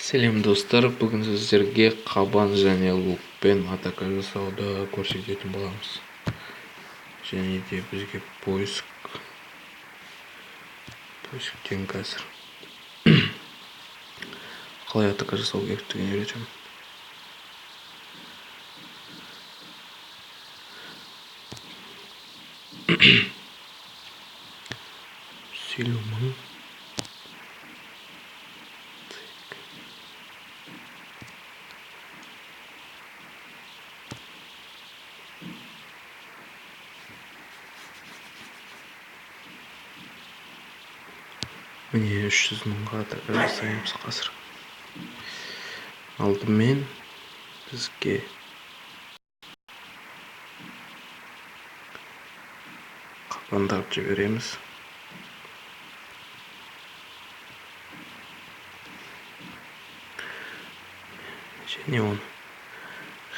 Сәлем достар, бүгін сіздерге қабан және лукпен атака жасауды көрсететін боламыз. Және де бізге поисктен қазір қалай атака жасау керектігін үйретемін. Силумын. Міне 300 мыңға атака жасаймыз қазір. Алдымен бізге қабандарды жібереміз. Және оны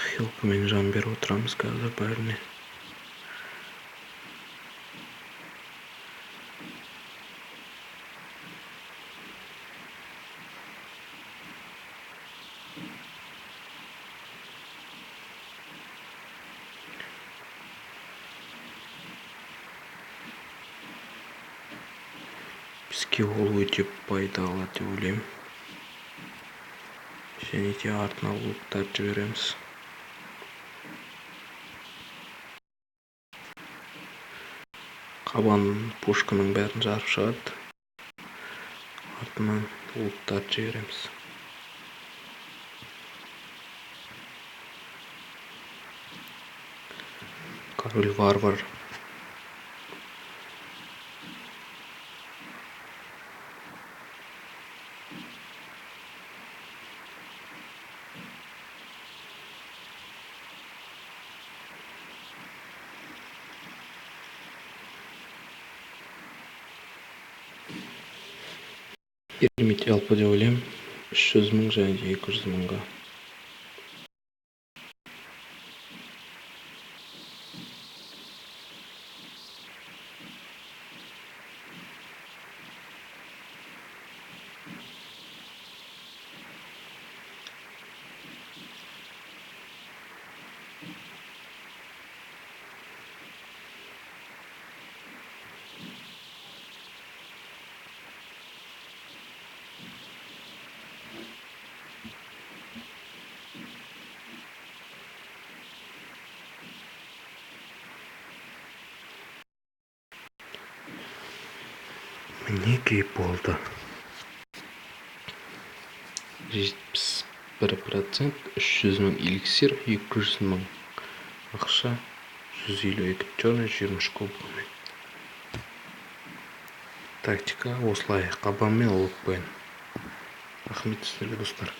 хилпымен жан беріп отырамыз қазір бәріне. Бізге ол өте пайдалы деп ойлаймын. Және де артына луктарды жібереміз. Қабан пушканың бәрін жарып шығады. Артынан луктарды жібереміз. Король варвар. Керемет жалпы деп ойлаймын. 300 мың және де 200 мыңға. Мінекей болды. 71%, 300 мың эликсир, 200 мың ақша, 152 черный, 20 кубкымен. Тактика осылай, қабан мен лукпен. Рахмет сіздерге достар.